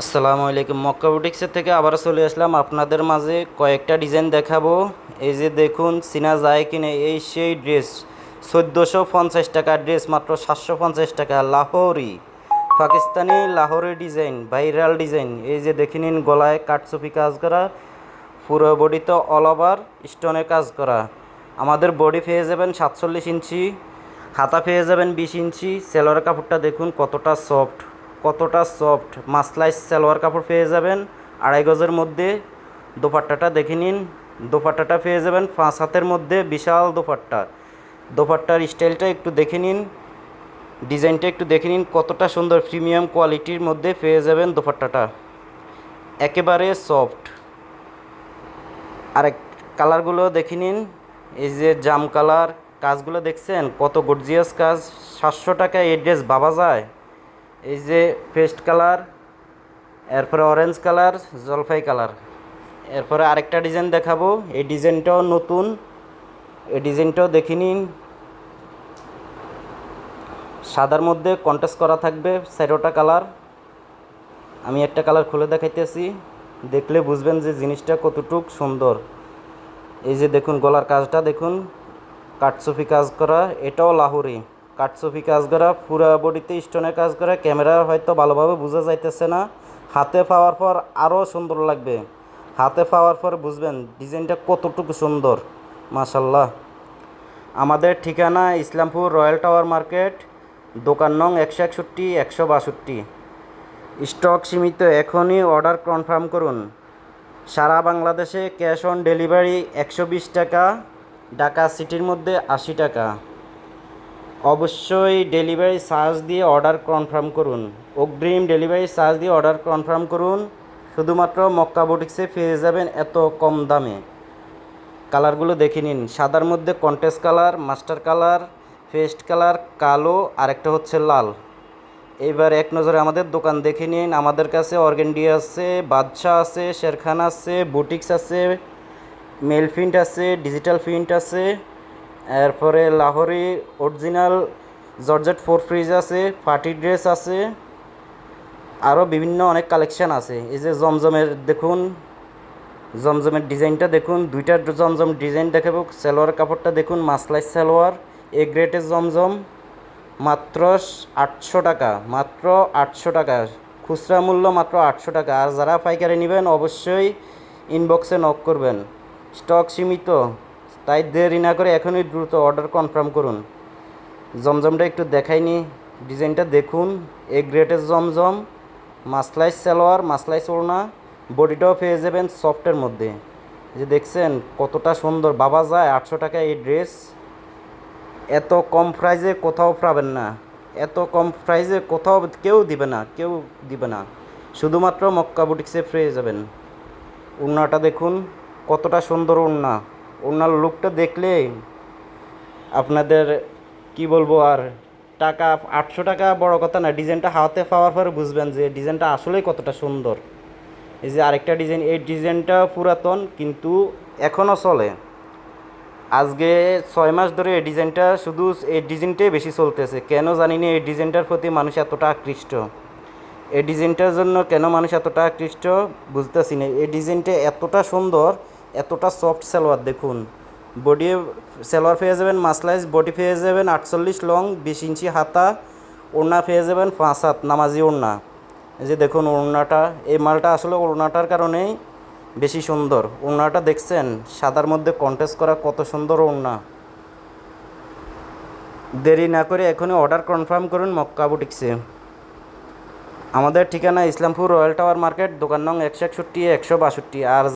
আসসালামু আলাইকুম। মক্কা বুটিক্সের থেকে আবার চলে আসলাম আপনাদের মাঝে কয়েকটা ডিজাইন দেখাবো। এই যে দেখুন, চিনা যায় কিনে এই সেই ড্রেস 1450 টাকা ড্রেস, মাত্র 750 টাকা। Lahori, Pakistani Lahori design, viral design. এই যে দেখে নিন, গলায় কাটচুপি কাজ করা, পুরো বডিতে অল ওভার স্টোনে কাজ করা। আমাদের বডি পেয়ে যাবেন 47 ইঞ্চি, হাতা পেয়ে যাবেন 20 ইঞ্চি। সেলোয়ার কাপড়টা দেখুন কতটা সফট, কতটা সফট মাসলাইস সালোয়ার কাপড় পেয়ে যাবেন 2.5 গজের মধ্যে। দোপাট্টাটা দেখে নিন, দোপাট্টাটা পেয়ে যাবেন 5 হাতের মধ্যে, বিশাল দোপাট্টা। দোপাট্টার স্টাইলটা একটু দেখে নিন, ডিজাইনটা একটু দেখে নিন, কতটা সুন্দর প্রিমিয়াম কোয়ালিটির মধ্যে পেয়ে যাবেন দোপাট্টাটা, একেবারে সফট। আরেক কালারগুলো দেখে নিন, এই যে জাম কালার, কাজগুলো দেখছেন কত গর্জিয়াস কাজ। 700 টাকায় এই ড্রেস ভাবা যায়? এই যে পেস্ট কালার, এরপরে অরেঞ্জ কালার, জলপাই কালার। এরপরে আরেকটা ডিজাইন দেখাবো, এই ডিজাইনটাও নতুন, এই ডিজাইনটাও দেখে নিন। সাদার মধ্যে কন্ট্রাস্ট করা থাকবে 4টা কালার। আমি একটা কালার খুলে দেখাইতেছি, দেখলে বুঝবেন যে জিনিসটা কতটুক সুন্দর। এই যে দেখুন, গলার কাজটা দেখুন, কাটচুপি কাজ করা, এটাও লাহোরি কাটচুপি কাজ করা, পুরা বডিতে স্টোনের কাজ করা। ক্যামেরা হয়তো ভালোভাবে বোঝা যাইতেছে না, হাতে পাওয়ার পর আরও সুন্দর লাগবে। হাতে পাওয়ার পর বুঝবেন ডিজাইনটা কতটুকু সুন্দর, মাশাল্লাহ। আমাদের ঠিকানা ইসলামপুর রয়্যাল টাওয়ার মার্কেট, দোকান নং 161 162। স্টক সীমিত, এখনই অর্ডার কনফার্ম করুন। সারা বাংলাদেশে ক্যাশ অন ডেলিভারি 120 টাকা, ঢাকা সিটির মধ্যে 80 টাকা। অবশ্যই ডেলিভারি চার্জ দিয়ে অর্ডার কনফার্ম করুন, অগ্রিম ডেলিভারি চার্জ দিয়ে অর্ডার কনফার্ম করুন। শুধুমাত্র মক্কা বুটিক্সে পেয়ে যাবেন এত কম দামে। কালারগুলো দেখে নিন, সাদার মধ্যে contrast colour, master colour, paste colour, কালো, আরেকটা হচ্ছে লাল। এইবার এক নজরে আমাদের দোকান দেখে নিন। আমাদের কাছে অর্গেন্ডি আছে, বাদশা আছে, শেরখান আছে, বুটিক্স আছে, মেল প্রিন্ট আছে, ডিজিটাল প্রিন্ট আছে, এরপরে লাহোরি অরিজিনাল জর্জেট 4 পিস আছে, পার্টি ড্রেস আছে, আরও বিভিন্ন অনেক কালেকশান আছে। এই যে জমজমের দেখুন, জমজমের ডিজাইনটা দেখুন, দুইটা জমজম ডিজাইন দেখাবো। সালোয়ার কাপড়টা দেখুন, মাসলাই সালোয়ার, এ গ্রেটের জমজম, মাত্র 800 টাকা, মাত্র 800 টাকা। খুচরা মূল্য মাত্র 800 টাকা। আর যারা পাইকারি নেবেন অবশ্যই ইনবক্সে নক করবেন, স্টক সীমিত, তাই দেরি না করে এখনই দ্রুত অর্ডার কনফার্ম করুন। জমজমটা একটু দেখাইনি, ডিজাইনটা দেখুন, এ গ্রেটের জমজম, মাসলাই সালোয়ার, মাসলাই ওড়না, বডিটাও পেয়ে যাবেন সফটের মধ্যে। যে দেখছেন কতটা সুন্দর, ভাবা যায় 800 টাকায় এই ড্রেস? এত কম প্রাইসে কোথাও পাবেন না, এত কম প্রাইসে কোথাও কেউ দিবে না, কেউ দিবে না। শুধুমাত্র মক্কা বুটিক্সে পেয়ে যাবেন। ওড়নাটা দেখুন কতটা সুন্দর ওড়না, ওড়নার লুকটা দেখলে আপনাদের কি বলবো আর। টাকা 800 টাকা বড় কথা না, ডিজাইনটা হাতে পাওয়ার পরে বুঝবেন যে ডিজাইনটা আসলেই কতটা সুন্দর। এই যে আরেকটা ডিজাইন, এই ডিজাইনটা পুরাতন কিন্তু এখনও চলে। আজকে 6 মাস ধরে এই ডিজাইনটা, শুধু এই ডিজাইনটাই বেশি চলতেছে। কেন জানি না এই ডিজাইনটার প্রতি মানুষ এতটা আকৃষ্ট, এই ডিজাইনটার জন্য কেন মানুষ এতটা আকৃষ্ট বুঝতেছি না। এই ডিজাইনটা এতটা সুন্দর, এতটা সফট সালোয়ার দেখুন। বডি সালোয়ার পেয়ে যাবেন মাসলাইজ, বডি পেয়ে যাবেন 48 লং, 20 ইঞ্চি হাতা, ওড়না পেয়ে যাবেন 5 হাত নামাজি ওড়না। এই যে দেখুন ওড়নাটা, এই মালটা আসলে ওড়নাটার কারণেই বেশি সুন্দর। ওড়নাটা দেখছেন সাদার মধ্যে কন্ট্রাস্ট করা, কত সুন্দর ওড়না। দেরি না করে এখনই অর্ডার কনফার্ম করুন মক্কা বুটিক্সে। আমাদের ঠিকানা ইসলামপুর রয়্যাল টাওয়ার মার্কেট, দোকান নং 161 162। আর